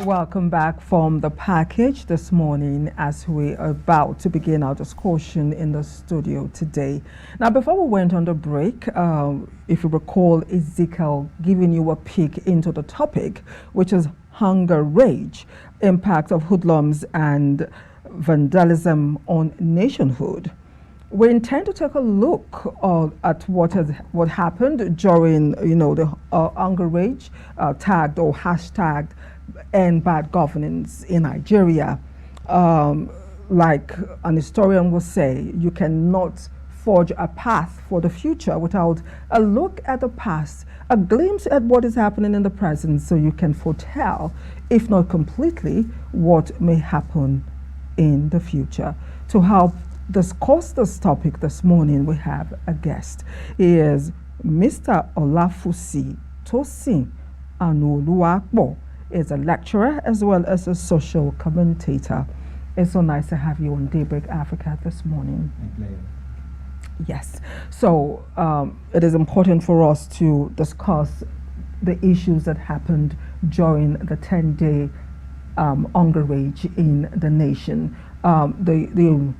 Welcome back from the package this morning as we are about to begin our discussion in the studio today. Now, before we went on the break, if you recall, Ezekiel giving you a peek into the topic, which is hunger rage, impact of hoodlums and vandalism on nationhood. We intend to take a look at what happened during, the hunger rage tagged or hashtagged end bad governance in Nigeria. Like an historian will say, you cannot forge a path for the future without a look at the past, a glimpse at what is happening in the present, so you can foretell, if not completely, what may happen in the future. To help discuss this topic this morning, we have a guest. He is Mr. Olafusi Tosin Anuoluwapo. Is a lecturer as well as a social commentator. It's so nice to have you on Daybreak Africa this morning. Yes. So it is important for us to discuss the issues that happened during the 10-day hunger rage in the nation. The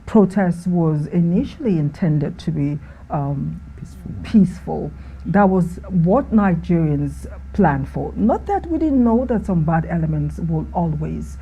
protest was initially intended to be peaceful. That was what Nigerians planned for. Not that we didn't know that some bad elements will always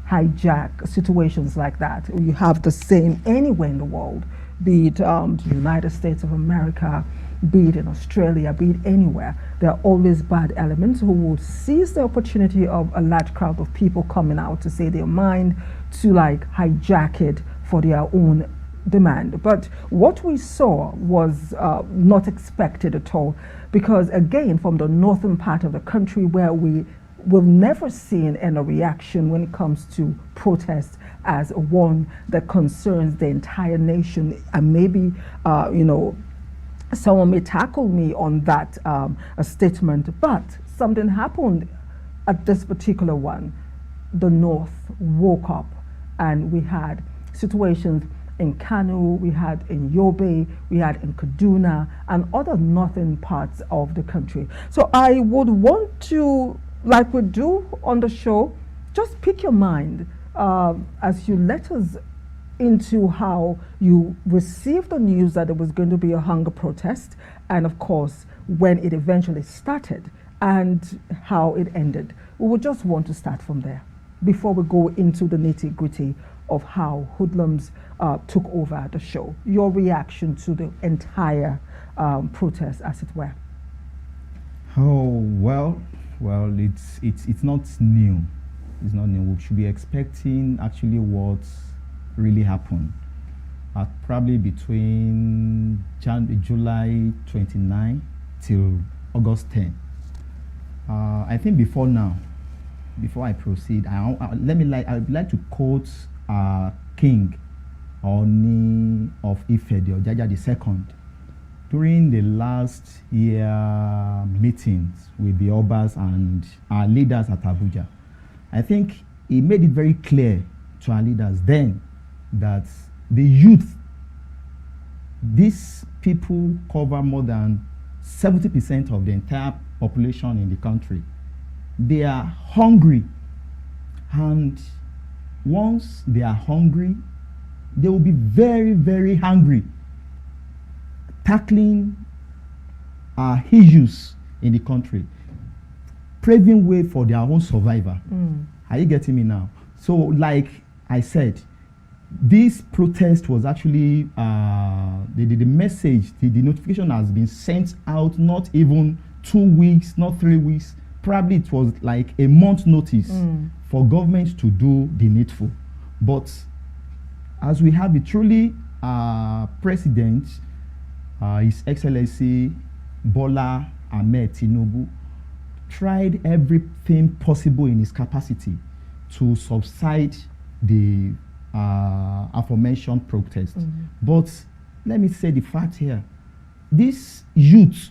hijack situations like that. You have the same anywhere in the world, be it the United States of America, be it in Australia, be it anywhere. There are always bad elements who will seize the opportunity of a large crowd of people coming out to say their mind, to hijack it for their own demand. But what we saw was not expected at all, because again, from the northern part of the country, where we will never seen any reaction when it comes to protest as one that concerns the entire nation, and maybe someone may tackle me on that a statement, but something happened at this particular one. The north woke up, and we had situations in Kano, we had in Yobe, we had in Kaduna, and other northern parts of the country. So I would want to, like we do on the show, just pick your mind as you let us into how you received the news that there was going to be a hunger protest, and of course, when it eventually started and how it ended. We would just want to start from there before we go into the nitty-gritty of how hoodlums took over the show. Your reaction to the entire protest, as it were. Oh well, it's not new. It's not new. We should be expecting actually what really happened. Probably between July 29 till August 10. I think before I proceed, I'd like to quote King Oni of Ife, the Ojaja II, during the last year meetings with the Obas and our leaders at Abuja. I think he made it very clear to our leaders then that the youth, these people cover more than 70% of the entire population in the country. They are hungry, and once they are hungry, they will be very, very hungry, tackling issues in the country, paving way for their own survival. Are you getting me now? So, like I said, this protest was actually the message, the notification has been sent out not even 2 weeks, not 3 weeks. Probably it was like a month notice for government to do the needful. But as we have it, truly President, His Excellency Bola Ahmed Tinubu, tried everything possible in his capacity to subside the aforementioned protest. But let me say the fact here. These youths,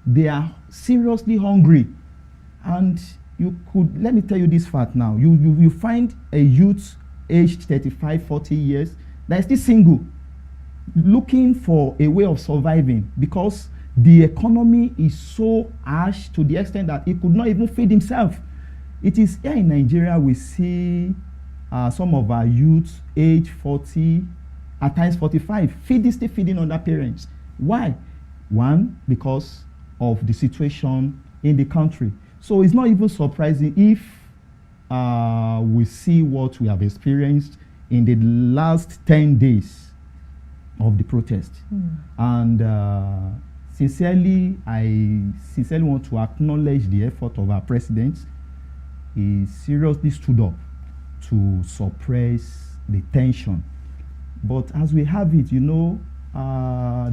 they are seriously hungry. And let me tell you this fact now. You find a youth aged 35, 40 years that is still single, looking for a way of surviving because the economy is so harsh to the extent that he could not even feed himself. It is here in Nigeria we see some of our youths age 40, at times 45, still feeding on their parents. Why? One, because of the situation in the country. So it's not even surprising if we see what we have experienced in the last 10 days of the protest. And sincerely, I sincerely want to acknowledge the effort of our president. He seriously stood up to suppress the tension. But as we have it, you know,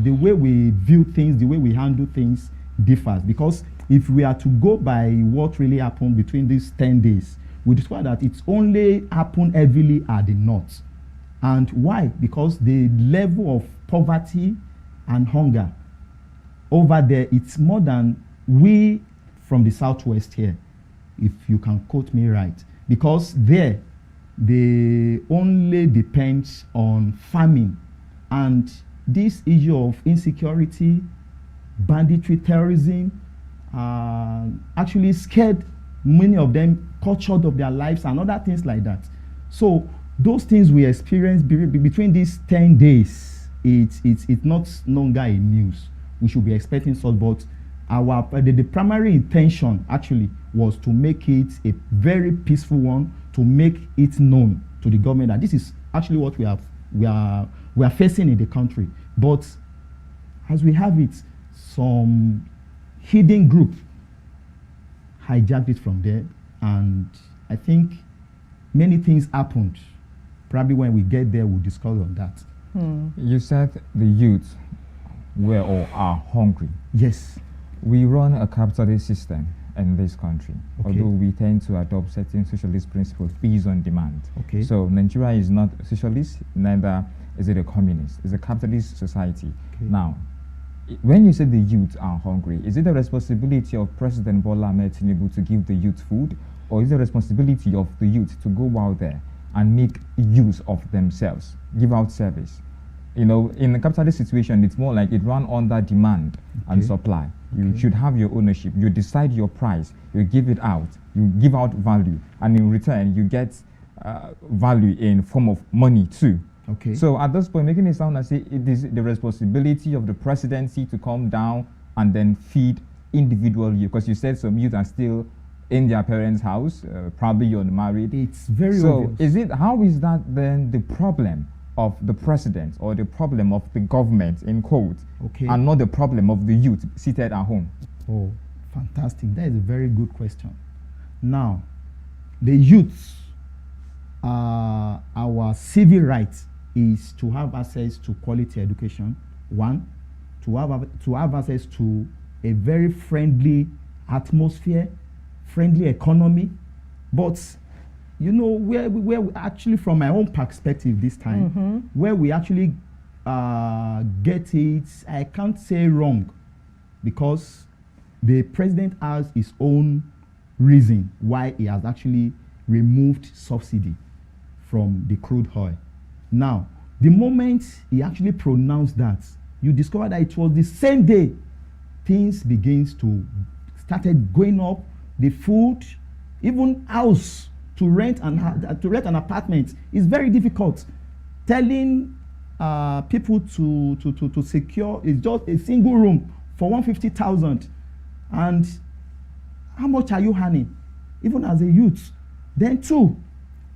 the way we view things, the way we handle things differs. Because if we are to go by what really happened between these 10 days, we discover that it's only happened heavily at the north. And why? Because the level of poverty and hunger over there, it's more than we from the southwest here, if you can quote me right. Because there, they only depend on farming. And this issue of insecurity, banditry, terrorism, actually scared many of them, cut short of their lives and other things like that. So those things we experience between these 10 days, it's not longer a news. We should be expecting such, but the primary intention actually was to make it a very peaceful one, to make it known to the government that this is actually what we are facing in the country. But as we have it, some hidden group hijacked it from there, and I think many things happened. Probably when we get there, we'll discuss on that. You said the youth were or are hungry. Yes. We run a capitalist system in this country, Okay. although we tend to adopt certain socialist principles based on demand. Okay. So Nigeria is not socialist, neither is it a communist. It's a capitalist society. Okay. Now, when you say the youth are hungry, is it the responsibility of President Bola Ahmed Tinubu to give the youth food, or is it the responsibility of the youth to go out there and make use of themselves, give out service? You know, in a capitalist situation, it's more like it run under demand and supply. You should have your ownership. You decide your price. You give it out. You give out value, and in return, you get value in form of money too. Okay. So at this point, making it sound as if it is the responsibility of the presidency to come down and then feed individual youth, because you said some youth are still in their parents' house, probably unmarried. It's very so obvious. how is that then the problem of the president or the problem of the government in quote, Okay. and not the problem of the youth seated at home? Oh, fantastic. That is a very good question. Now, the youths, our civil right is to have access to quality education. One, to have access to a very friendly atmosphere, friendly economy. But you know, where we actually, from my own perspective this time, where we actually get it, I can't say wrong, because the president has his own reason why he has actually removed subsidy from the crude oil. Now, the moment he actually pronounced that, you discover that it was the same day things started going up. The food, even house, to rent an apartment is very difficult. Telling people to secure is just a single room for 150,000, and how much are you earning, even as a youth? Then two,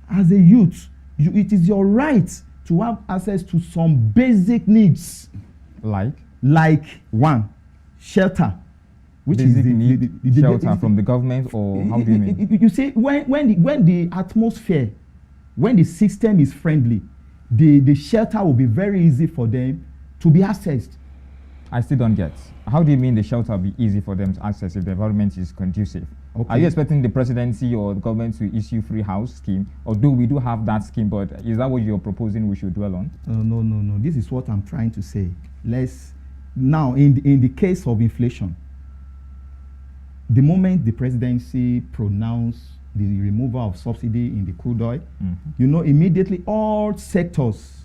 as a youth, it is your right to have access to some basic needs, like one, shelter, which basic is the shelter from the government, or how do you mean? You see, when the atmosphere, when the system is friendly, the shelter will be very easy for them to be accessed. I still don't get. How do you mean the shelter will be easy for them to access if the environment is conducive? Okay. Are you expecting the presidency or the government to issue free house scheme? Although we do have that scheme, but is that what you're proposing we should dwell on? No. This is what I'm trying to say. Now, in the case of inflation, the moment the presidency pronounced the removal of subsidy in the crude oil, you know, immediately all sectors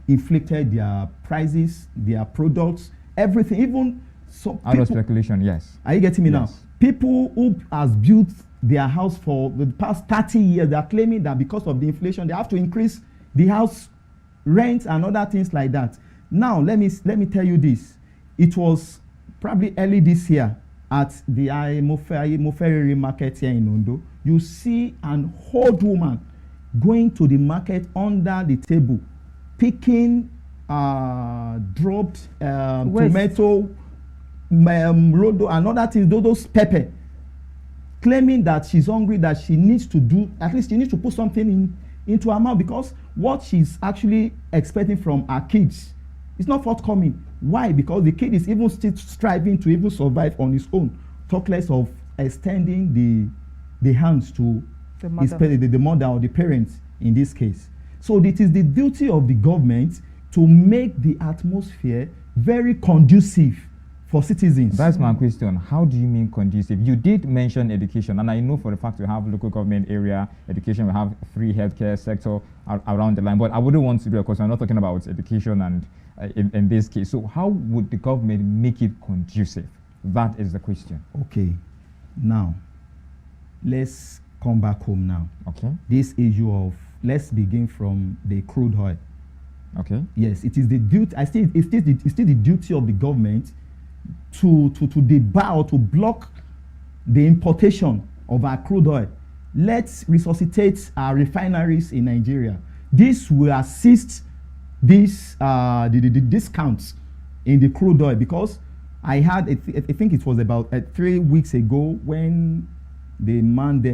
inflicted their prices, their products, everything, even out of speculation, yes. Are you getting me now? People who has built their house for the past 30 years. They are claiming that because of the inflation, they have to increase the house rent and other things like that. Now, let me tell you this. It was probably early this year at the Moferi market here in Ondo. You see an old woman going to the market under the table, picking dropped tomato, rodo, and other things, those pepper, claiming that she's hungry, that she needs to do, at least she needs to put something into her mouth, because what she's actually expecting from her kids is not forthcoming. Why? Because the kid is even still striving to even survive on his own, talk less of extending the hands to the mother or the parents in this case. So it is the duty of the government to make the atmosphere very conducive for citizens. That's my question. How do you mean conducive? You did mention education, and I know for the fact we have local government area education, we have free healthcare sector around the line, but I wouldn't want to do it because I'm not talking about education and in this case. So how would the government make it conducive? That is the question. Okay. Now, let's come back home now. Okay. This issue of, let's begin from the crude oil. Okay. Yes, it is the duty. It's still the duty of the government to debar or to block the importation of our crude oil. Let's resuscitate our refineries in Nigeria. This will assist the discounts in the crude oil, because I had I think it was about 3 weeks ago when the man, the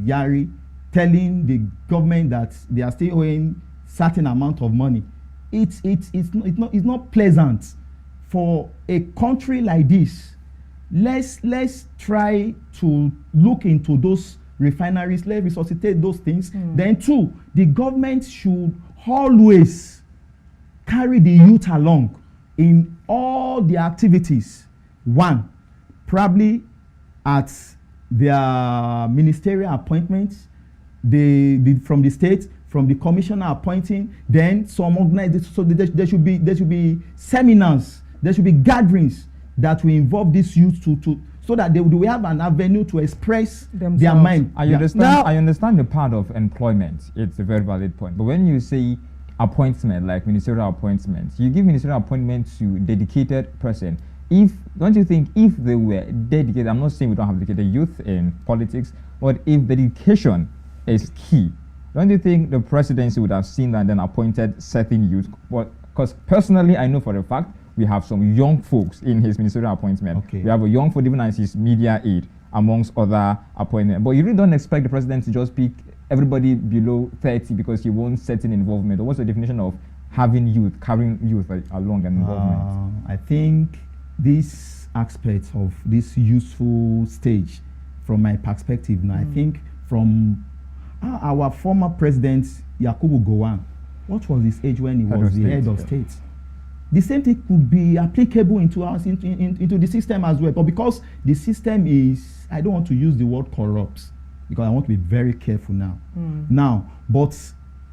Yari, telling the government that they are still owing certain amount of money. It's not pleasant for a country like this. Let's try to look into those refineries. Let's resuscitate those things. Then two, the government should always carry the youth along in all the activities. One, probably at their ministerial appointments, from the state, from the commissioner appointing, then some organizations. So there should be seminars, there should be gatherings that will involve these youth so that they will have an avenue to express their mind. I understand the part of employment. It's a very valid point. But when you say appointment, like ministerial appointments, you give ministerial appointment to dedicated person. Don't you think if they were dedicated, I'm not saying we don't have dedicated youth in politics, but if dedication is key, don't you think the presidency would have seen that and then appointed certain youth? Because personally, I know for a fact we have some young folks in his ministerial appointment. Okay. We have a young folk even as his media aide, amongst other appointments. But you really don't expect the president to just pick everybody below 30 because he wants certain involvement. Or what's the definition of having youth, carrying youth along and involvement? I think this aspect of this useful stage, from my perspective now, I think from our former president, Yakubu Gowon, what was his age when he was the head of state? The same thing could be applicable into the system as well. But because the system is, I don't want to use the word corrupt, because I want to be very careful now. Now, but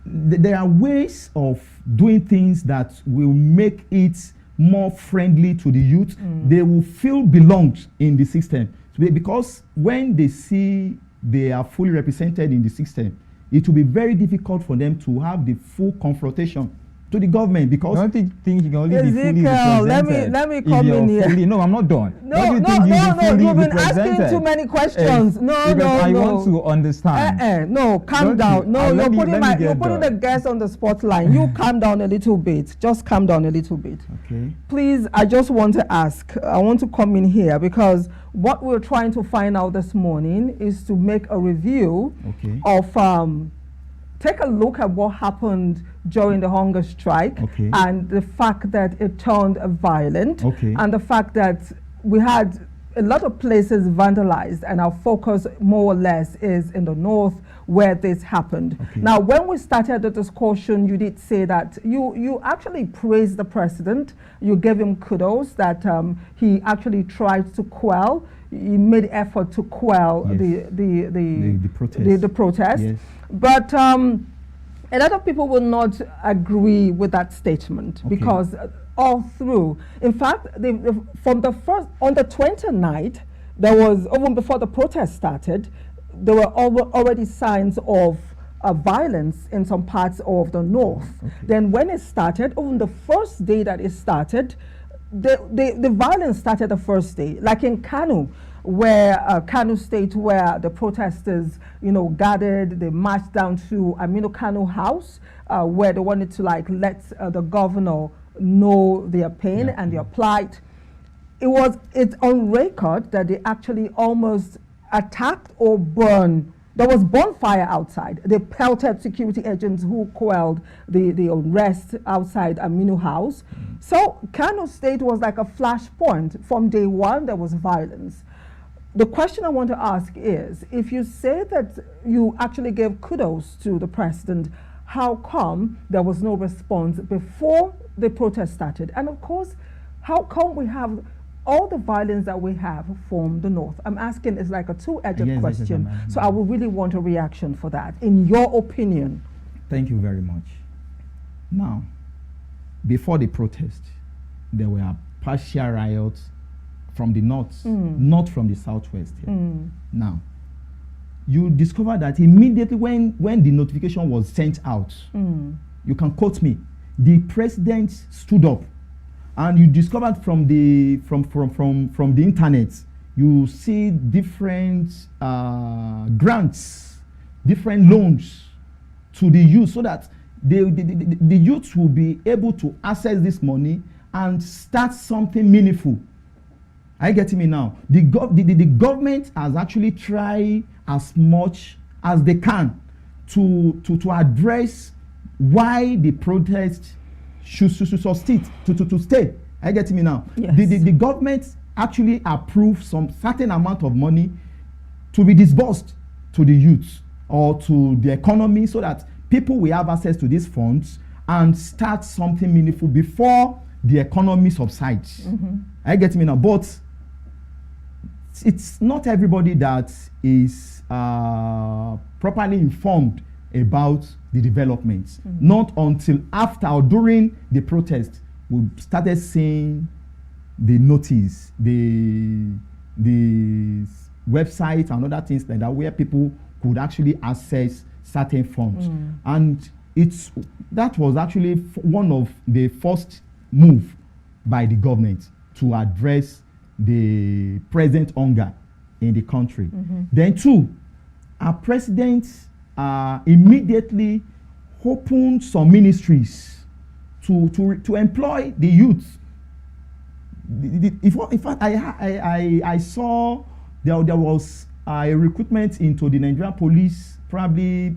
there are ways of doing things that will make it more friendly to the youth. They will feel belonged in the system. So because when they see they are fully represented in the system, it will be very difficult for them to have the full confrontation to the government, because don't you think you can only Ezekiel, be fully represented? let me come in here. No, I'm not done. No, you've been asking too many questions. I want to understand. No, calm down. You're putting the guest on the spotlight. You calm down a little bit. Just calm down a little bit. Okay. Please, I just want to ask. I want to come in here because what we're trying to find out this morning is to make a review of take a look at what happened during the hunger strike, and the fact that it turned violent, and the fact that we had a lot of places vandalized, and our focus more or less is in the north where this happened. Now, when we started the discussion, you did say that you actually praised the president. You gave him kudos that he actually tried to quell. He made effort to quell the protest. Yes. But a lot of people will not agree with that statement because all through, in fact, from the first, on the 29th, there was, even before the protest started, there were already signs of violence in some parts of the north. Okay. Then when it started, even the first day that it started, the violence started the first day, like in Kano, where Kano State, where the protesters, gathered, they marched down to Aminu Kano House, where they wanted to let the governor know their pain and their plight. It's on record that they actually almost attacked or burned. There was bonfire outside. They pelted security agents who quelled the unrest outside Aminu House. So Kano State was like a flashpoint. From day one, there was violence. The question I want to ask is, if you say that you actually gave kudos to the president, how come there was no response before the protest started? And of course, how come we have all the violence that we have from the north? I'm asking, it's like a two-edged question. So I would really want a reaction for that, in your opinion. Thank you very much. Now, before the protest, there were partial riots from the north, not from the southwest here. Now, you discover that immediately when the notification was sent out, you can quote me, the president stood up, and you discovered from the internet, you see different grants, different loans to the youth, so that the youth will be able to access this money and start something meaningful. Are you getting me now? The government has actually tried as much as they can to address why the protest should stay. Are you getting me now? Yes. The government actually approved some certain amount of money to be disbursed to the youth or to the economy, so that people will have access to these funds and start something meaningful before the economy subsides. Are you getting me now? But it's not everybody that is properly informed about the developments. Not until after or during the protest we started seeing the notice, the website and other things like that, where people could actually access certain funds. And that was actually one of the first move by the government to address the present hunger in the country. Then two, our president immediately opened some ministries to employ the youth. In fact, I saw there was a recruitment into the Nigerian police probably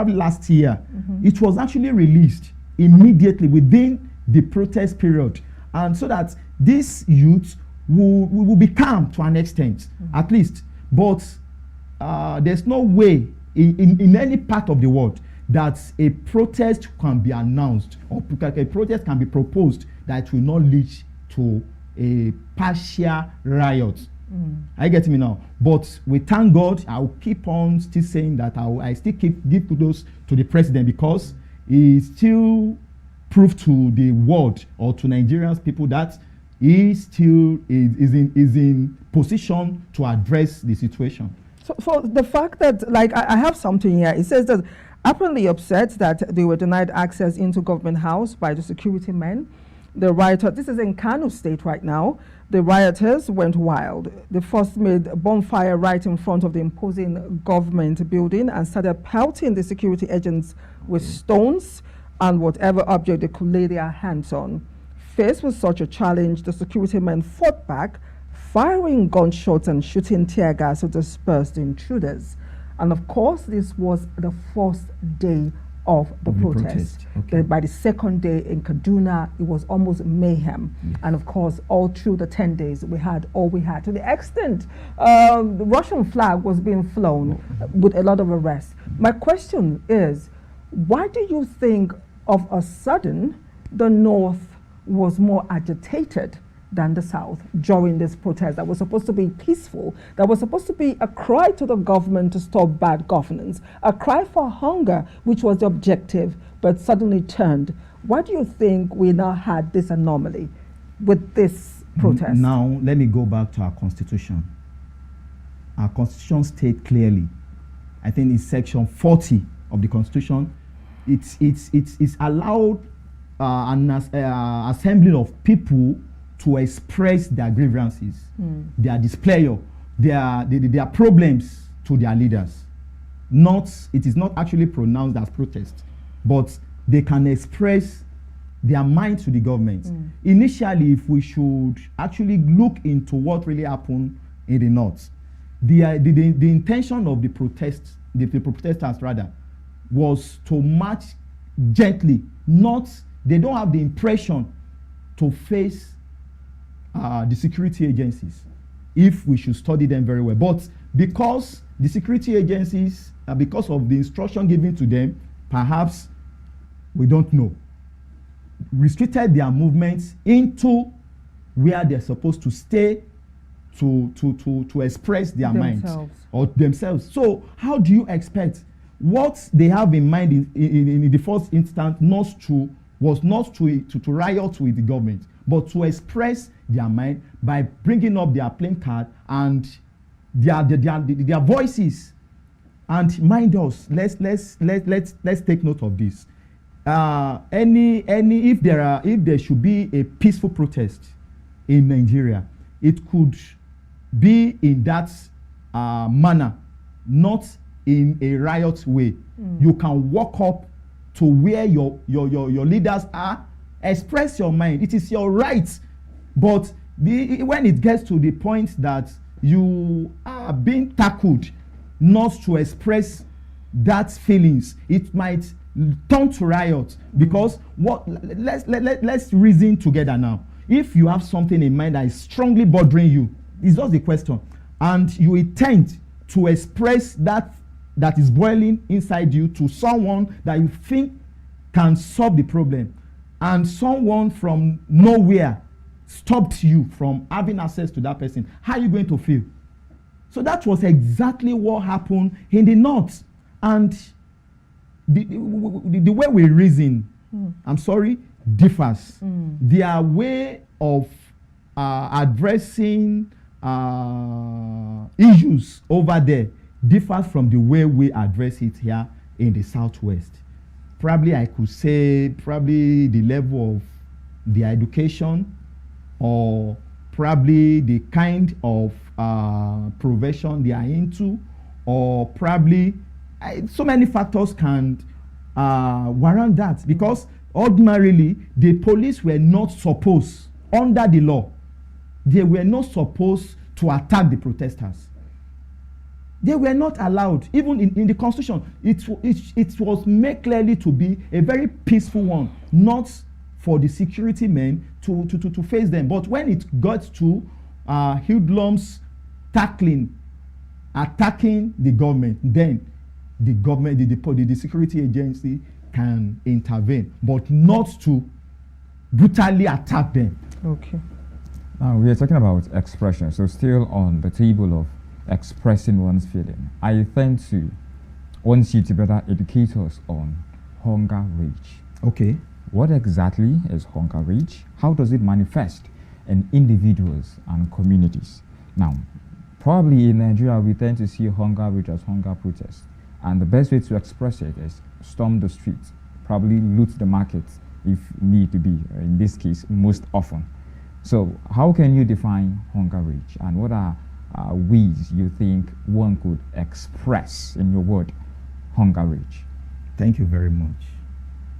last year. It was actually released immediately within the protest period, and so that these youth will be calm to an extent, at least. But there's no way in any part of the world that a protest can be announced or a protest can be proposed that will not lead to a partial riot. I get me now. But we thank God. I'll keep on still saying that I still give kudos to the president, because he still proved to the world or to Nigerians people that he still is in position to address the situation. So for the fact that, I have something here, it says that apparently upset that they were denied access into government house by the security men. The rioters, this is in Kano State right now, the rioters went wild. They first made a bonfire right in front of the imposing government building and started pelting the security agents with stones and whatever object they could lay their hands on. Faced with such a challenge, the security men fought back, firing gunshots and shooting tear gas to disperse the intruders. And of course, this was the first day of the protest. Okay. By the second day in Kaduna, it was almost mayhem. Yes. And of course, all through the 10 days, we had all we had. To the extent, the Russian flag was being flown with a lot of arrests. My question is, why do you think of a sudden the North was more agitated than the South during this protest that was supposed to be peaceful, that was supposed to be a cry to the government to stop bad governance, a cry for hunger, which was the objective, but suddenly turned? Why do you think we now had this anomaly with this protest? Now, let me go back to our constitution. our constitution states clearly, I think in section 40 of the constitution, it's allowed an assembly of people to express their grievances, their displeasure, their problems to their leaders. It is not actually pronounced as protest, but they can express their mind to the government. Initially, if we should actually look into what really happened in the north, the intention of the protesters rather, was to march gently. They don't have the impression to face the security agencies, if we should study them very well. But because the security agencies, because of the instruction given to them, perhaps, we don't know, restricted their movements into where they're supposed to stay to express their minds or themselves. So how do you expect what they have in mind in the first instance was not to riot with the government, but to express their mind by bringing up their placard and their voices. And mind us, let's take note of this. If there should be a peaceful protest in Nigeria, it could be in that manner, not in a riot way. You can walk up to where your leaders are, express your mind. It is your right. But when it gets to the point that you are being tackled not to express that feelings, it might turn to riot. Because let's reason together now. If you have something in mind that is strongly bothering you, it's just a question, and you intend to express that is boiling inside you to someone that you think can solve the problem, and someone from nowhere stopped you from having access to that person, how are you going to feel? So that was exactly what happened in the north. And the way we reason, differs. Their way of addressing issues over there differs from the way we address it here in the southwest. Probably I could say the level of the education, or probably the kind of profession they are into, or probably so many factors can warrant that. Because ordinarily the police were not supposed, under the law, they were not supposed to attack the protesters. They were not allowed. Even in the constitution, it was made clearly to be a very peaceful one, not for the security men to face them. But when it got to hoodlums attacking the government, then the government, the security agency can intervene, but not to brutally attack them. Okay. Now we are talking about expression, so still on the table of expressing one's feeling, I want you to better educate us on hunger rage. Okay. What exactly is hunger rage? How does it manifest in individuals and communities? Now, probably in Nigeria, we tend to see hunger rage as hunger protest. And the best way to express it is storm the streets, probably loot the markets if need to be, in this case, most often. So how can you define hunger rage, and what are ways you think one could express, in your word, hunger rage? Thank you very much.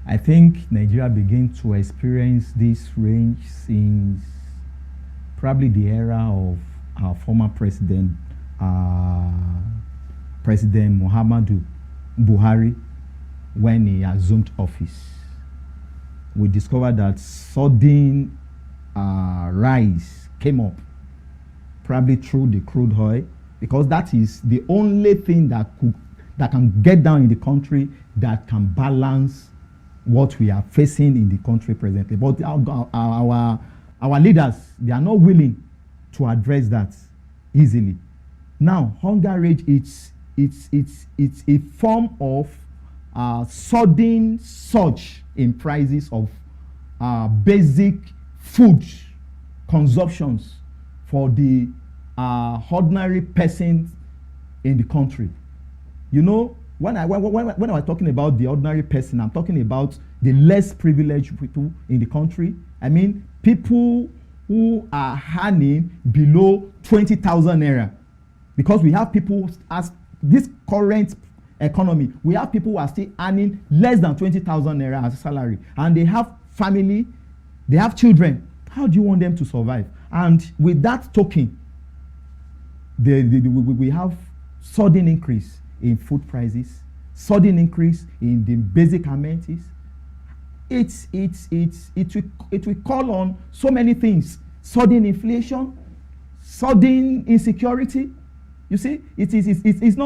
I think Nigeria began to experience this rage since probably the era of our former president, President Muhammadu Buhari, when he assumed office. We discovered that sudden rise came up, probably through the crude oil, because that is the only thing that can get down in the country that can balance what we are facing in the country presently. But our leaders, they are not willing to address that easily. Now, hunger rage, it's a form of sudden surge in prices of basic food consumptions for the ordinary person in the country. You know, when I was talking about the ordinary person, I'm talking about the less privileged people in the country. I mean, people who are earning below 20,000 naira. Because we have people, as this current economy, we have people who are still earning less than 20,000 naira as a salary. And they have family, they have children. How do you want them to survive? And with that token, we have sudden increase in food prices, sudden increase in the basic amenities. It will call on so many things: sudden inflation, sudden insecurity. You see, it's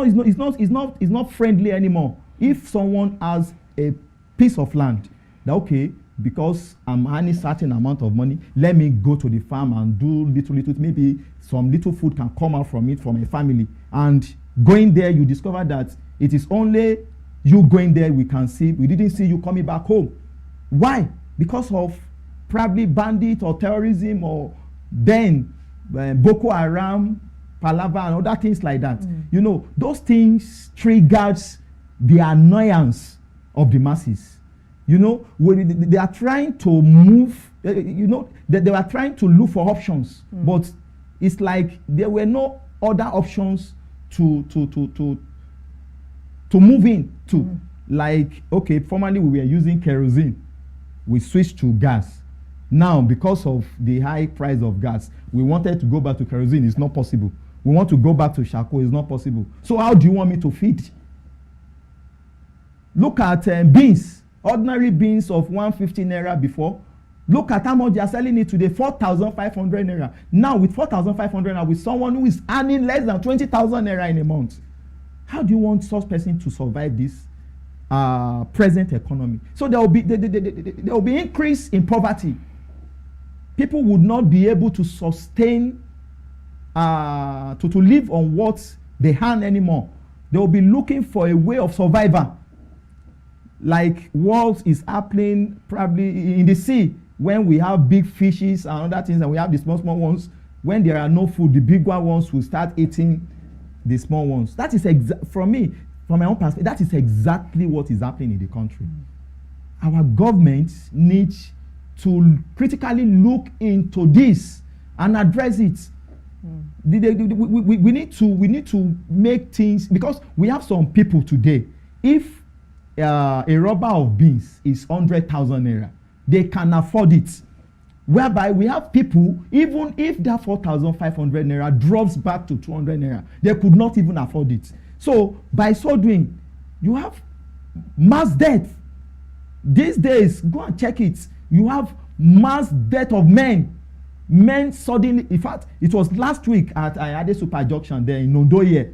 not friendly anymore. If someone has a piece of land, that okay, because I'm earning certain amount of money, let me go to the farm and do little, maybe some little food can come out from it from a family. And going there, you discover that it is only you going there we can see. We didn't see you coming back home. Why? Because of probably bandit or terrorism, or then Boko Haram, Palava, and other things like that. You know, those things triggers the annoyance of the masses. You know, when they are trying to move, you know, they were trying to look for options, but it's like there were no other options to move in to. Like, okay, formerly we were using kerosene, we switched to gas. Now, because of the high price of gas, we wanted to go back to kerosene. It's not possible. We want to go back to charcoal. It's not possible. So how do you want me to feed? Look at beans. Ordinary beans of 150 naira before. Look at how much they are selling it today, 4,500 naira. Now with 4,500 naira, with someone who is earning less than 20,000 naira in a month, how do you want such person to survive this present economy? So there will be increase in poverty. People would not be able to sustain to live on what they earn anymore. They will be looking for a way of survival. Like what is happening probably in the sea, when we have big fishes and other things, and we have the small ones. When there are no food, the bigger ones will start eating the small ones. That is from my own perspective, that is exactly what is happening in the country. Our government needs to critically look into this and address it. We need to make things, because we have some people today. If a rubber of beans is 100,000 naira, they can afford it. Whereby we have people, even if that 4,500 naira drops back to 200 naira, they could not even afford it. So by so doing, you have mass death. These days, go and check it. You have mass death of men. Men suddenly, in fact, it was last week at Ayade Super Junction there in Ondoye.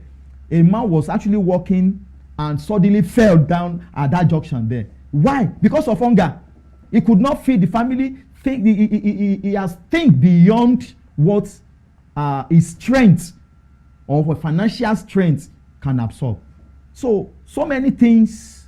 A man was actually walking and suddenly fell down at that junction there. Why? Because of hunger. He could not feed the family. He has think beyond what his strength or financial strength can absorb. So many things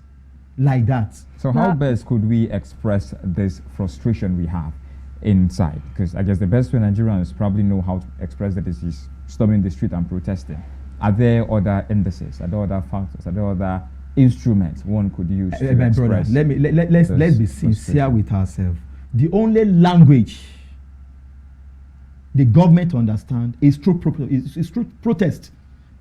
like that. So how best could we express this frustration we have inside? Because I guess the best way Nigerians probably know how to express that is storming the street and protesting. Are there other indices? Are there other factors? Are there other instruments one could use to express? Brother, let's be sincere with ourselves. The only language the government understands is through protest,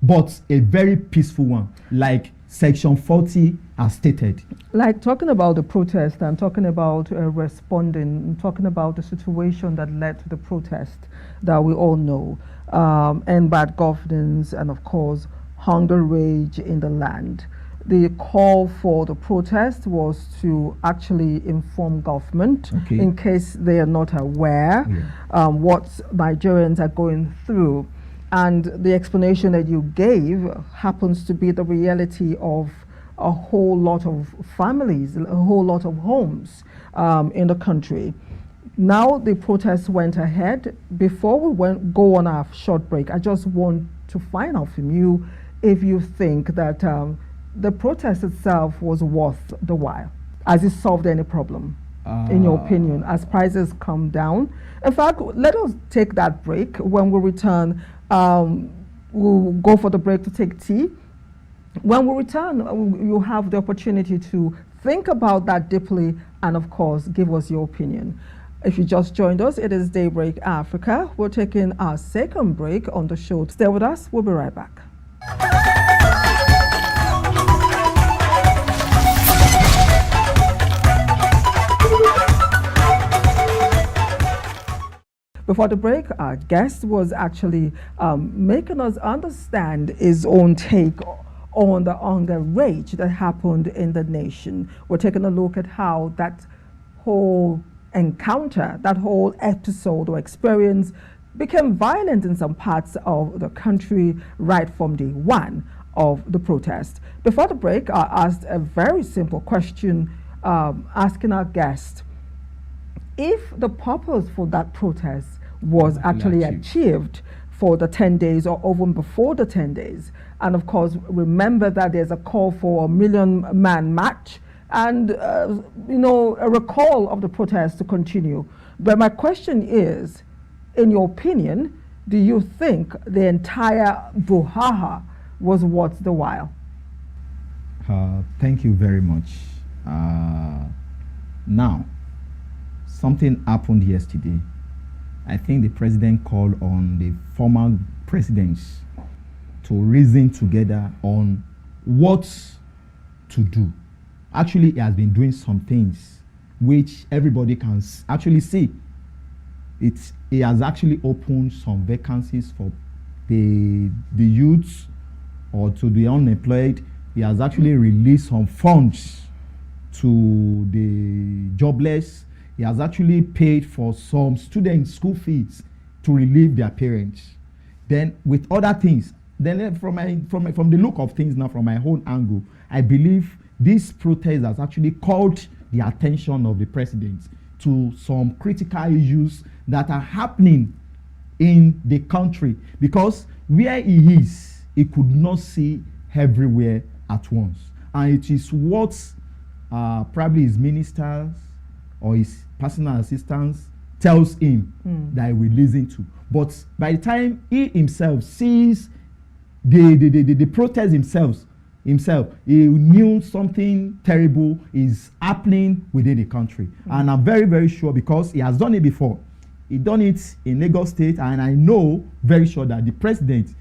but a very peaceful one, like Section 40 has stated. Like talking about the protest and talking about responding, talking about the situation that led to the protest that we all know, and bad governance, and of course hunger rage in the land. The call for the protest was to actually inform government, in case they are not aware, what Nigerians are going through. And the explanation that you gave happens to be the reality of a whole lot of families, a whole lot of homes in the country. Now the protest went ahead. Before we go on our short break, I just want to find out from you if you think that the protest itself was worth the while. Has it solved any problem, in your opinion, as prices come down? In fact, let us take that break. When we return, We'll go for the break to take tea. When we return, you have the opportunity to think about that deeply and, of course, give us your opinion. If you just joined us, it is Daybreak Africa. We're taking our second break on the show. Stay with us. We'll be right back. Before the break, our guest was actually making us understand his own take on the hunger rage that happened in the nation. We're taking a look at how that whole encounter, that whole episode or experience became violent in some parts of the country right from day one of the protest. Before the break, I asked a very simple question, asking our guest if the purpose for that protest was actually achieved for the 10 days or even before the 10 days. And of course, remember that there's a call for a 1 million man march and, a recall of the protest to continue. But my question is, in your opinion, do you think the entire brouhaha was worth the while? Thank you very much. Now, something happened yesterday. I think the president called on the former presidents to reason together on what to do. Actually, he has been doing some things which everybody can actually see. He has actually opened some vacancies for the youths or to the unemployed. He has actually released some funds to the jobless. He has actually paid for some students' school fees to relieve their parents. Then with other things, then from the look of things now, from my own angle, I believe this protest has actually called the attention of the president to some critical issues that are happening in the country, because where he is, he could not see everywhere at once. And it is what probably his ministers or his personal assistants tells him that he will listen to. But by the time he himself sees the protest himself, he knew something terrible is happening within the country. And I'm very, very sure, because he has done it before. He done it in Lagos State, and I know very sure that the president,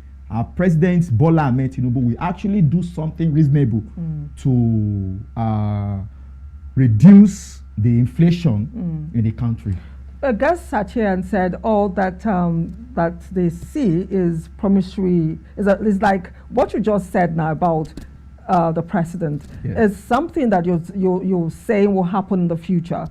President Bola Ahmed Tinubu, will actually do something reasonable to reduce the inflation in the country. A guest sat here and said all that that they see is promissory, is like what you just said now about the president. Yeah. Is something that you're saying will happen in the future.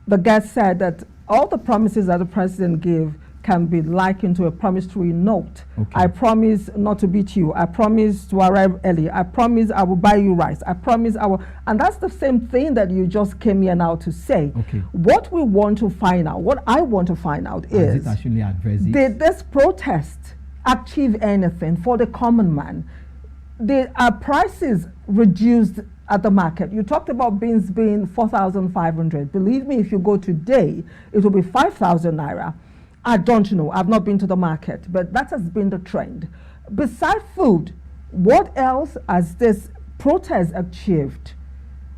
The guest said that all the promises that the president gave can be likened to a promissory note. Okay. I promise not to beat you. I promise to arrive early. I promise I will buy you rice. I promise I will. And that's the same thing that you just came here now to say. Okay. What we want to find out, what I want to find out is, it actually addressed it? Did this protest achieve anything for the common man? Did prices reduced at the market? You talked about beans being 4,500. Believe me, if you go today, it will be 5,000 naira. I don't know. I've not been to the market, but that has been the trend. Besides food, what else has this protest achieved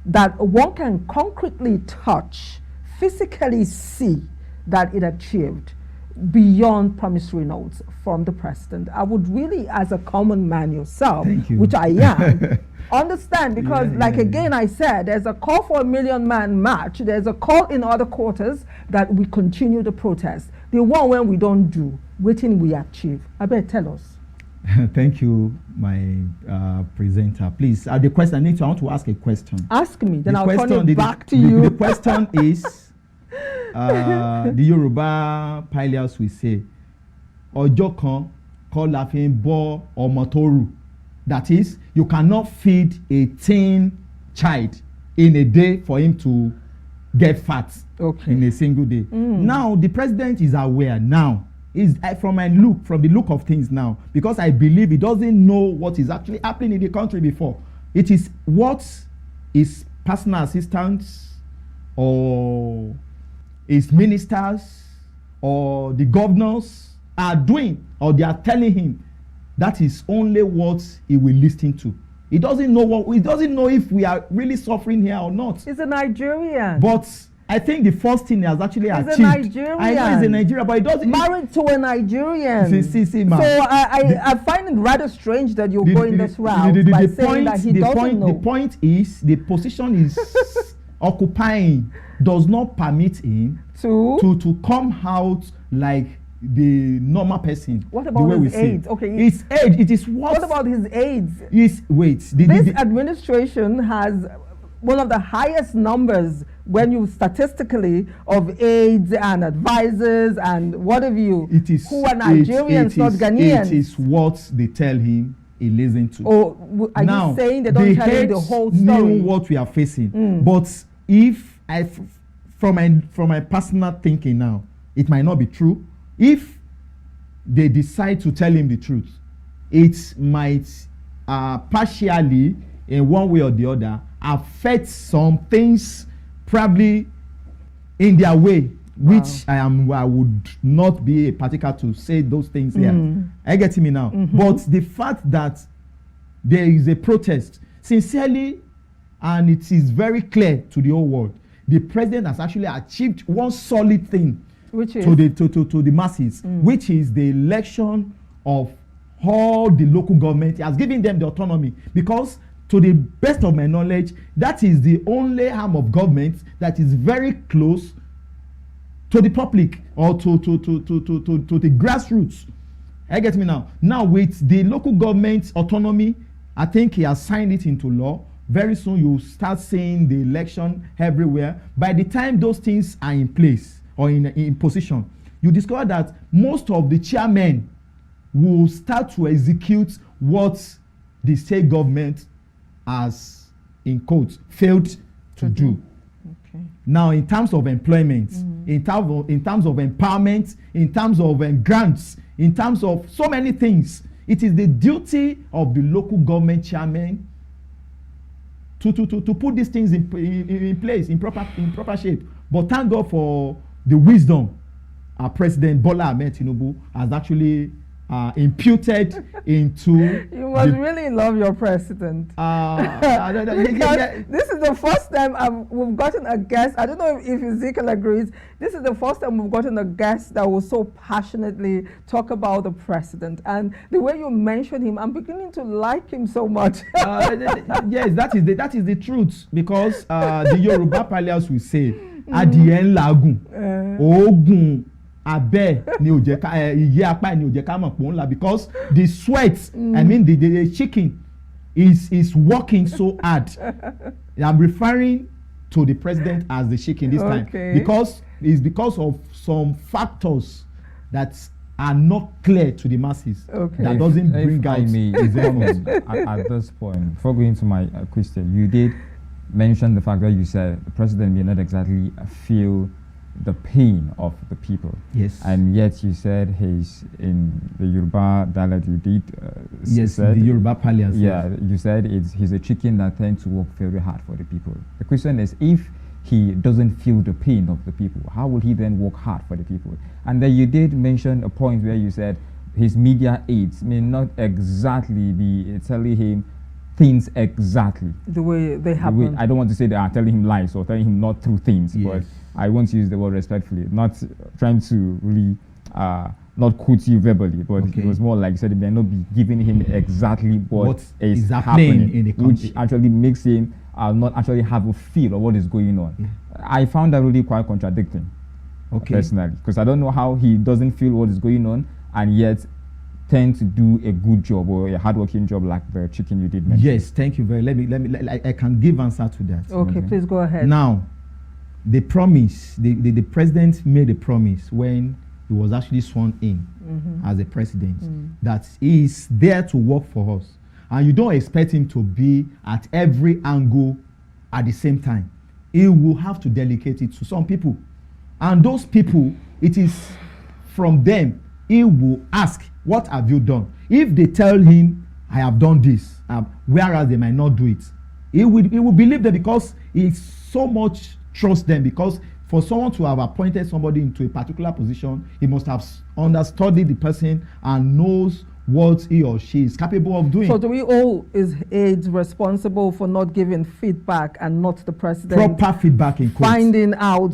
that one can concretely touch, physically see that it achieved beyond promissory notes from the president? I would really, as a common man yourself, which I am, understand, because again I said, there's a call for a 1 million man march. There's a call in other quarters that we continue the protest. The one when we don't do, waiting we achieve. I better tell us. Thank you, my presenter. Please, the question I want to ask a question. Ask me, then I'll turn it back to you. The question is, the Yoruba pilots will say, Ọjọ́ kan kọ́ la fi ń bọ́ ọmọ tó rù. That is, you cannot feed a teen child in a day for him to get fat in a single day. Now, the president is aware now. From the look of things now, because I believe he doesn't know what is actually happening in the country before. It is what his personal assistants or his ministers or the governors are doing, or they are telling him. that is only what he will listen to. He doesn't know if we are really suffering here or not. He's a Nigerian. But I think the first thing he has actually achieved. He's a Nigerian. I know he's a Nigerian, but he doesn't. Married to a Nigerian. See, so I find it rather strange that you're going this route by saying that he doesn't know. The point is, the position is occupying does not permit him to come out like the normal person. What about his aides? Okay, his aide. It is what about his aides? This administration has one of the highest numbers when you statistically of aides and advisors and what have you, who are Nigerians, not Ghanaians. It is what they tell him he listen to. Oh, are you saying they don't tell him the whole story? Know what we are facing. But if from my personal thinking now, it might not be true. If they decide to tell him the truth, it might partially, in one way or the other, affect some things probably in their way, which I would not be a particular to say those things here. I get me now. But the fact that there is a protest, sincerely, and it is very clear to the whole world, the president has actually achieved one solid thing, which is to the masses, which is the election of all the local government. He has given them the autonomy, because to the best of my knowledge, that is the only arm of government that is very close to the public or to the grassroots. I get me now. Now with the local government autonomy, I think he has signed it into law. Very soon you start seeing the election everywhere. By the time those things are in place or in position, you discover that most of the chairmen will start to execute what the state government has, in quotes, failed to do. Okay. Now, in terms of employment, in terms of empowerment, in terms of grants, in terms of so many things, it is the duty of the local government chairman to put these things in place, in proper shape. But thank God for the wisdom our President Bola Ahmed Tinubu has actually imputed into. You must really love your president. This is the first time we've gotten a guest. I don't know if Ezekiel agrees. This is the first time we've gotten a guest that will so passionately talk about the president. And the way you mentioned him, I'm beginning to like him so much. Yes, that is the truth. Because the Yoruba parlance will say, "Adien lagun, ogun." Because the sweat, I mean the chicken is working so hard. I'm referring to the president as the chicken this time, because it's because of some factors that are not clear to the masses. That doesn't bring out. At this point, before going to my question, you did mention the fact that you said the president may not exactly feel the pain of the people. Yes. And yet you said he's in the Yoruba dialect. You did. Yes, the Yoruba parlance. Yeah, you said he's a chicken that tends to work very hard for the people. The question is, if he doesn't feel the pain of the people, how will he then work hard for the people? And then you did mention a point where you said his media aides may not exactly be telling him things exactly the way they happen. I don't want to say they are telling him lies or telling him not true things, but I want to use the word respectfully, not trying to really not quote you verbally, but it was more like you said, they may not be giving him exactly what is happening in the country, which actually makes him not actually have a feel of what is going on. I found that really quite contradicting, personally, because I don't know how he doesn't feel what is going on and yet tend to do a good job or a hardworking job like the chicken you did mention. Yes, thank you very. Let me. I can give answer to that. Okay, please go ahead. Now, the promise, the president made a promise when he was actually sworn in as a president that he is there to work for us, and you don't expect him to be at every angle at the same time. He will have to delegate it to some people, and those people, it is from them he will ask, what have you done? If they tell him, I have done this, whereas they might not do it, he will believe them, because he so much trusts them. Because for someone to have appointed somebody into a particular position, he must have understudied the person and knows what he or she is capable of doing. So do we all, is aides responsible for not giving feedback and not the president? Proper feedback in quotes. Finding out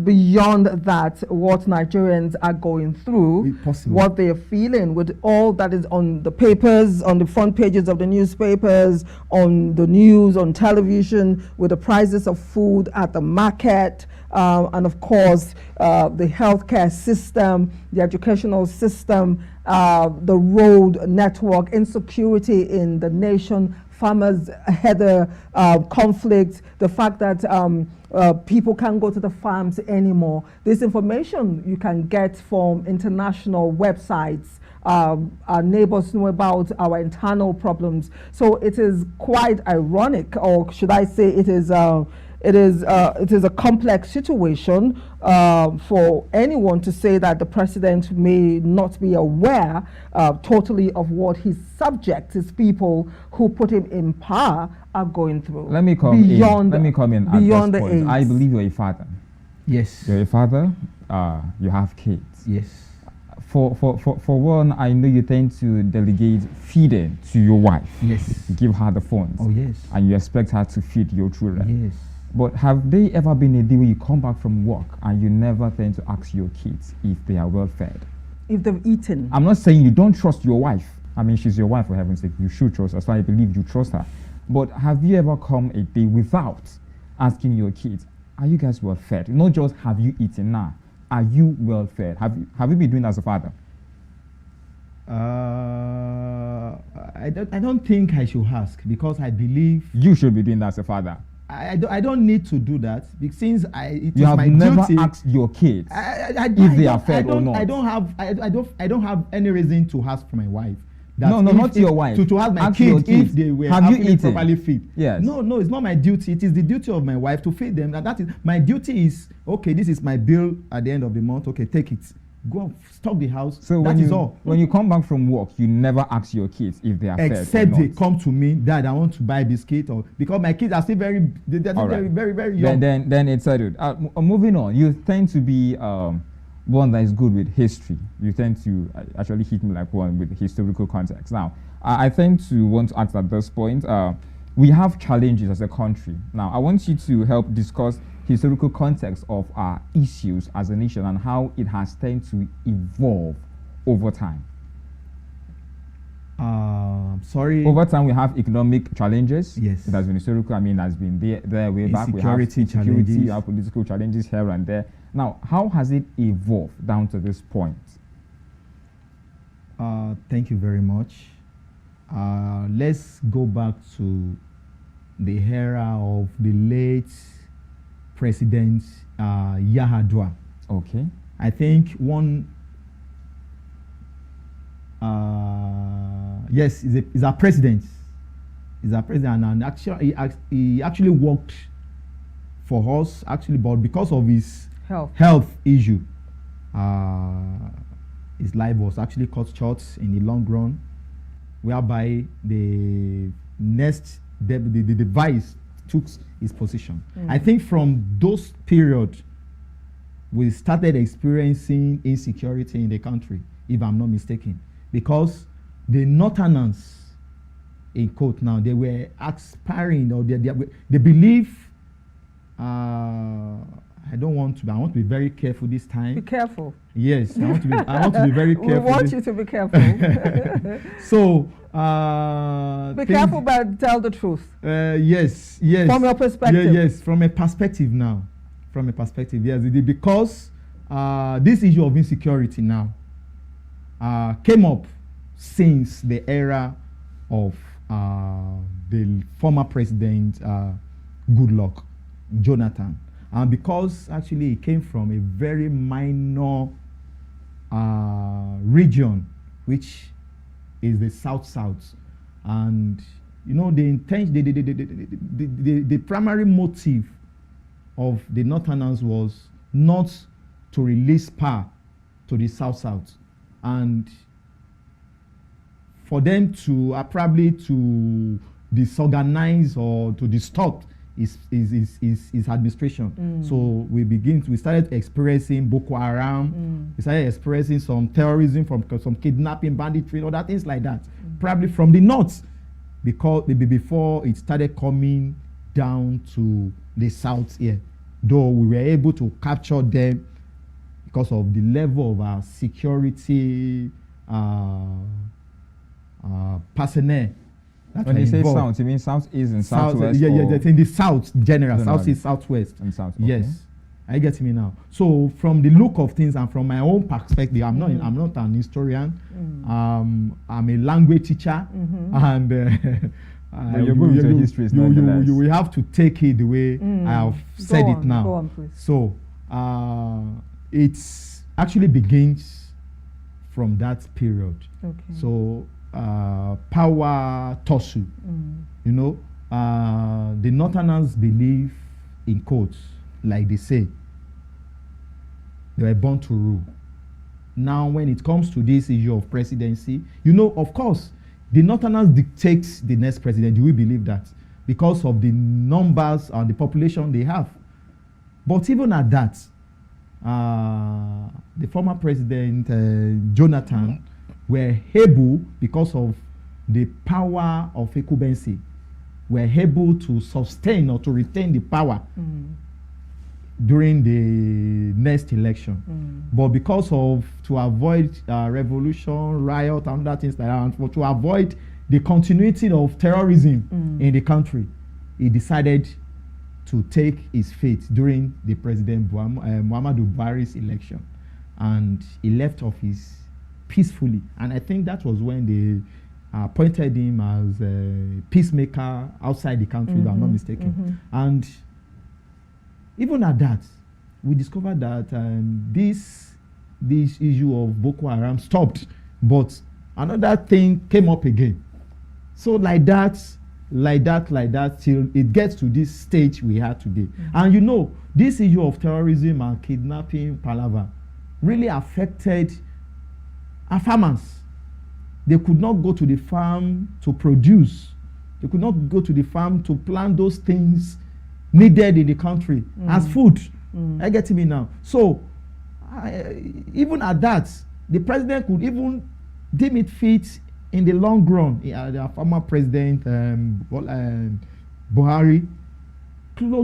beyond that what Nigerians are going through, what they are feeling with all that is on the papers, on the front pages of the newspapers, on the news, on television, with the prices of food at the market, and of course the healthcare system, the educational system, the road network, insecurity in the nation, farmers' heather conflict, the fact that people can't go to the farms anymore. This information you can get from international websites. Our neighbors know about our internal problems. So it is quite ironic, or should I say it is a complex situation for anyone to say that the president may not be aware totally of what his subjects, his people who put him in power, are going through. Let me come in. Beyond the age. I believe you're a father. Yes. You're a father. You have kids. Yes. For one, I know you tend to delegate feeding to your wife. Yes. You give her the funds. Oh yes. And you expect her to feed your children. Yes. But have they ever been a day where you come back from work and you never tend to ask your kids if they are well fed? If they've eaten. I'm not saying you don't trust your wife. I mean, she's your wife, for heaven's sake. You should trust her. So I believe you trust her. But have you ever come a day without asking your kids, are you guys well fed? Not just have you eaten now. Are you well fed? Have you been doing that as a father? I don't think I should ask, because I believe you should be doing that as a father. I don't need to do that, because since it you is have my never duty, asked your kids if they are fed or not. I don't have any reason to ask for my wife. No, not your wife. To ask my kids if they were properly fed. Yes. No, it's not my duty. It is the duty of my wife to feed them. That is my duty. Is okay. This is my bill at the end of the month. Okay, take it. Go and stock the house. So that is all. When you come back from work, you never ask your kids if they are fed or not. Except they come to me, Dad, I want to buy biscuit, or because my kids are still very young. Then it's settled. Moving on, you tend to be one that is good with history. You tend to actually hit me like one with historical context. Now, I tend to want to ask at this point, we have challenges as a country. Now, I want you to help discuss historical context of our issues as a nation and how it has tended to evolve over time. Sorry. Over time, we have economic challenges. Yes. It has been historical. I mean, it has been there way back. We have challenges. We have political challenges here and there. Now, how has it evolved down to this point? Thank you very much. Let's go back to the era of the late President Yar'Adua. Okay. I think one. Yes, he's a president. He's a president, and actually, he actually worked for us. Actually, but because of his health issue, his life was actually cut short in the long run, whereby the vice took his position. I think from those period, we started experiencing insecurity in the country, if I'm not mistaken, because the Northerners, in quote now, they were aspiring, or they believe. I want to be very careful this time. Be careful. Yes, I want to be very careful. We want you to be careful. So, be careful, but tell the truth. Yes. From your perspective. Yes, from a perspective now. From a perspective, yes. Because this issue of insecurity now came up since the era of the former president Goodluck Jonathan. And because actually it came from a very minor region, which is the South, and the intention, the primary motive of the Northerners was not to release power to the South, and for them to probably to disorganize or to distort his administration. So we started experiencing Boko Haram. We started experiencing some terrorism, from some kidnapping, banditry, other things like that. Probably from the north, because maybe before it started coming down to the south here. Though we were able to capture them because of the level of our security personnel. When you say south, you mean southeast and southwest? Yeah, in the south, general, southeast, southwest. And south, okay. Yes, I get me now. So from the look of things and from my own perspective, I'm not an historian. I'm a language teacher, and you're going to history. You will have to take it the way I have said it now. Go on, please. So it actually begins from that period. Okay. So power tussle. You know, the Northerners believe in quotes, like they say, they were born to rule. Now, when it comes to this issue of presidency, you know, of course, the Northerners dictate the next president. Do we believe that? Because of the numbers and the population they have. But even at that, the former president, Jonathan, were able, because of the power of incumbency, were able to sustain or to retain the power during the next election. But because of, to avoid revolution, riot, and other things like that, and to avoid the continuity of terrorism in the country, he decided to take his fate during the President Muhammadu Buhari's election. And he left office peacefully. And I think that was when they appointed him as a peacemaker outside the country, if I'm not mistaken. And even at that, we discovered that this issue of Boko Haram stopped, but another thing came up again. So like that, till it gets to this stage we are today. And you know, this issue of terrorism and kidnapping, palaver, really affected our farmers. They could not go to the farm to produce. They could not go to the farm to plant those things needed in the country as food. I get me now. So even at that, the president could even deem it fit in the long run. The former president Buhari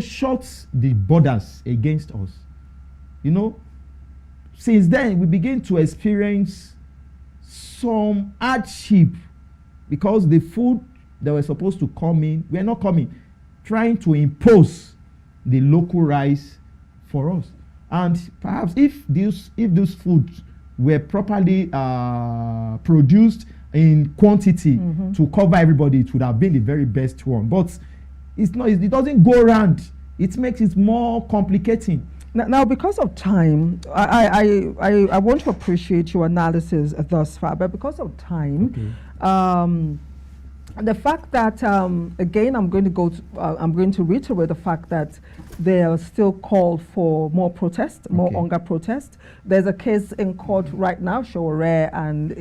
shut the borders against us. You know, since then we begin to experience some hardship because the food that were supposed to come in, we're not coming, trying to impose the local rice for us. And perhaps if those foods were properly produced in quantity to cover everybody, it would have been the very best one. But it's not. It doesn't go around. It makes it more complicating. Now, because of time, I want to appreciate your analysis thus far, but because of time, the fact that again, I'm going to reiterate the fact that they are still called for more protest, more Ogar protest. There's a case in court right now, Showore and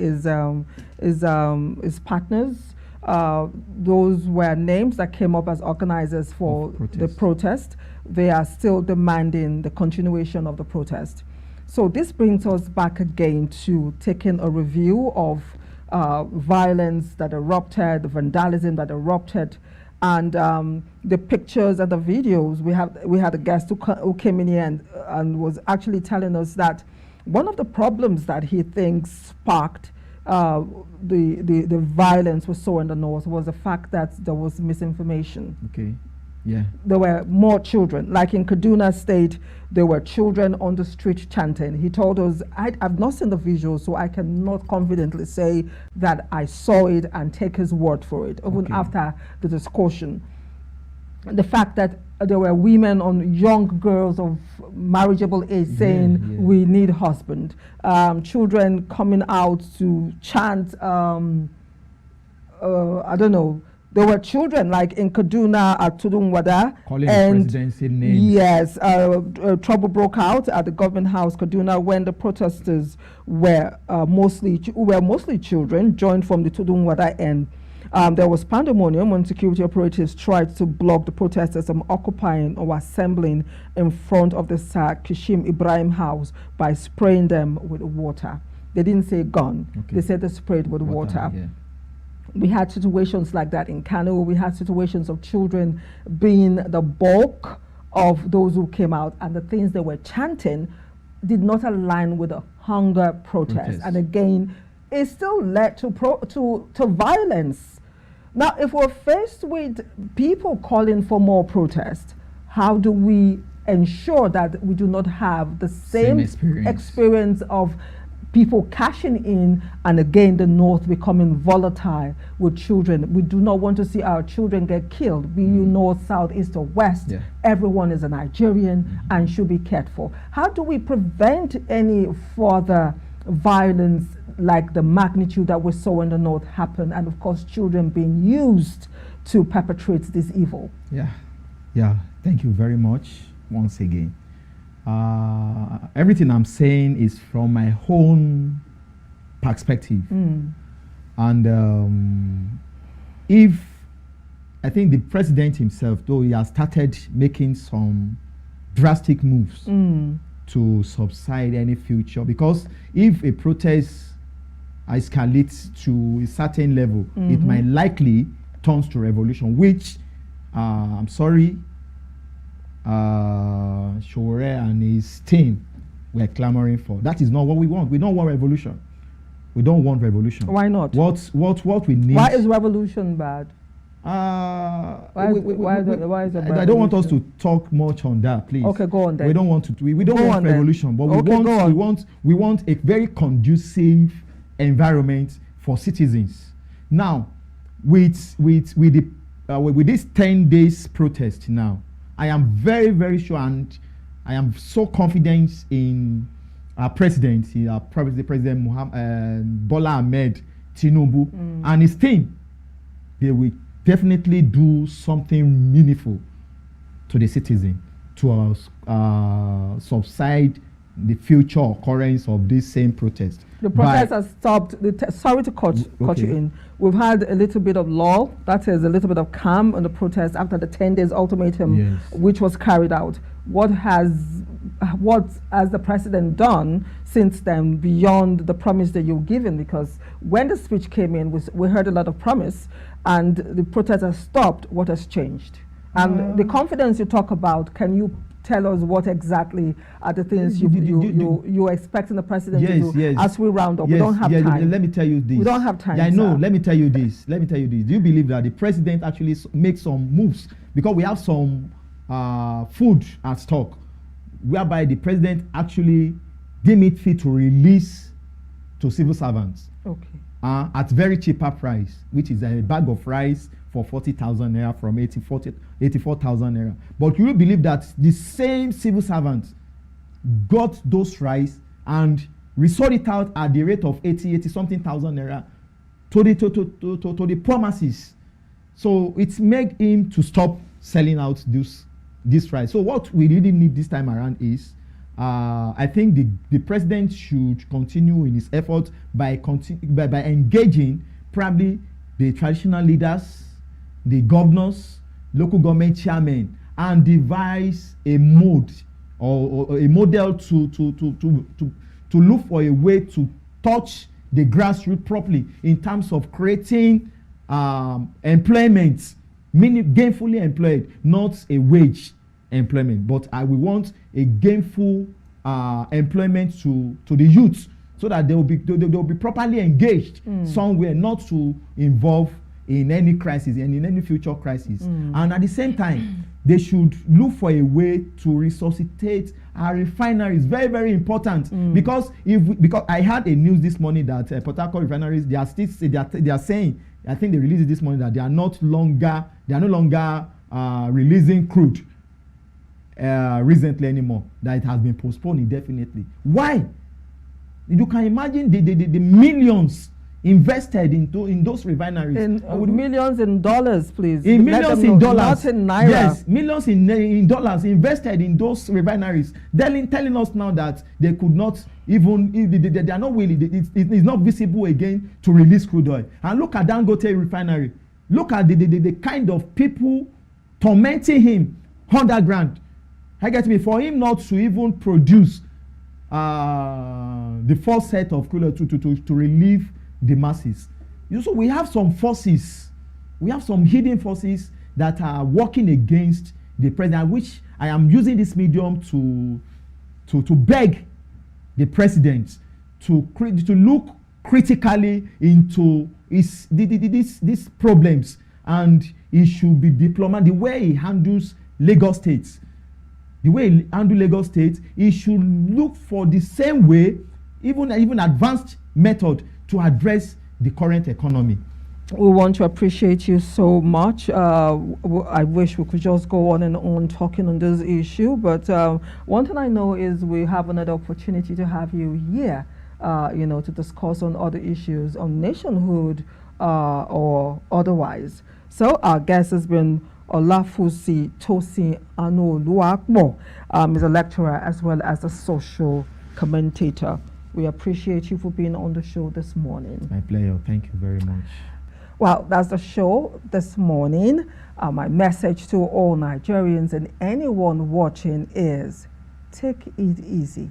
his partners. Those were names that came up as organizers for the protest. They are still demanding the continuation of the protest. So this brings us back again to taking a review of violence that erupted, the vandalism that erupted, and the pictures and the videos. We had a guest who came in here and was actually telling us that one of the problems that he thinks sparked the violence we saw in the north was the fact that there was misinformation. Yeah. There were more children. Like in Kaduna State, there were children on the street chanting. He told us, I've not seen the visuals, so I cannot confidently say that I saw it and take his word for it, even after the discussion. The fact that there were women on young girls of marriageable age saying, we need husband. Children coming out to chant, I don't know, there were children like in Kaduna at Tudunwada. Calling the presidency names. Yes, trouble broke out at the government house, Kaduna, when the protesters were mostly children, joined from the Tudunwada end. There was pandemonium when security operatives tried to block the protesters from occupying or assembling in front of the Sir Kishim Ibrahim house by spraying them with water. They didn't say gun. Okay. They said they sprayed with water. Yeah. We had situations like that in Kano. We had situations of children being the bulk of those who came out, and the things they were chanting did not align with the hunger protest. And again, it still led to violence. Now, if we're faced with people calling for more protest, how do we ensure that we do not have the same experience of people cashing in, and again the North becoming volatile with children? We do not want to see our children get killed, be you North, South, East or West. Yeah. Everyone is a Nigerian and should be cared for. How do we prevent any further violence like the magnitude that we saw in the North happen, and of course children being used to perpetrate this evil? Yeah, thank you very much once again. Everything I'm saying is from my own perspective. And if I think the president himself, though he has started making some drastic moves to subside any future, because if a protest escalates to a certain level, it might likely turn to revolution, which I'm sorry, Shore and his team were clamoring for. That is not what we want. We don't want revolution. We don't want revolution. Why not? What we need. Why is revolution bad? Why is it bad? I don't want us to talk much on that, please. Okay, go on then. We don't want to. We don't want revolution, but we want a very conducive environment for citizens. Now, with this 10 days protest now, I am very, very sure, and I am so confident in our president, President Bola Ahmed Tinubu and his team. They will definitely do something meaningful to the citizen to subside the future occurrence of this same protest. The protest has stopped. Sorry to cut you in. We've had a little bit of lull, that is a little bit of calm on the protest after the 10 days ultimatum, which was carried out. What has the president done since then beyond the promise that you've given? Because when the speech came in, we heard a lot of promise, and the protest has stopped. What has changed? And the confidence you talk about, can you tell us what exactly are the things you're expecting the president to do as we round up? We don't have time. Let me tell you this. We don't have time. Yeah, I know. Let me tell you this. Do you believe that the president actually makes some moves? Because we have some food at stock, whereby the president actually deemed it fit to release to civil servants at very cheaper price, which is a bag of rice for 40,000 naira from 84,000 naira. But you will believe that the same civil servants got those rice and resold it out at the rate of 80 something thousand naira to the poor masses. So it's made him to stop selling out this rice. So what we really need this time around is I think the president should continue in his effort by engaging probably the traditional leaders, the governors, local government chairmen, and devise a mode or a model to look for a way to touch the grassroots properly in terms of creating employment, meaning gainfully employed, not a wage employment, but we want a gainful employment to the youth, so that they will be properly engaged somewhere, not to involve in any crisis and in any future crisis. And at the same time, they should look for a way to resuscitate our refineries. Very, very important. Because I had a news this morning that Port Harcourt refineries, they are saying, I think they released it this morning, that they are no longer releasing crude recently anymore, that it has been postponed indefinitely. Why? You can imagine the millions invested in those refineries. Millions in dollars, please. In millions in dollars. Not in naira. Yes, millions in dollars invested in those refineries. Telling us now that they could not even, they are not willing, it is not visible again to release crude oil. And look at Dangote refinery. Look at the kind of people tormenting him underground. I get me, for him not to even produce the first set of cooler to relieve the masses. So we have some forces, we have some hidden forces that are working against the president, which I am using this medium to beg the president to look critically into these problems, and he should be diplomatic. The way he handles Lagos State, he should look for the same way, even advanced method to address the current economy. We want to appreciate you so much. I wish we could just go on and on talking on this issue, but one thing I know is we have another opportunity to have you here, to discuss on other issues on Nationhood or otherwise. So our guest has been Olafusi Tosin Anuoluwapo. He's a lecturer as well as a social commentator. We appreciate you for being on the show this morning. My pleasure. Thank you very much. Well, that's the show this morning. My message to all Nigerians and anyone watching is take it easy.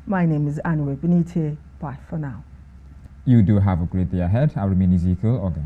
My name is Anire. Binitie. Bye for now. You do have a great day ahead. I remain Ezekiel. Ogar.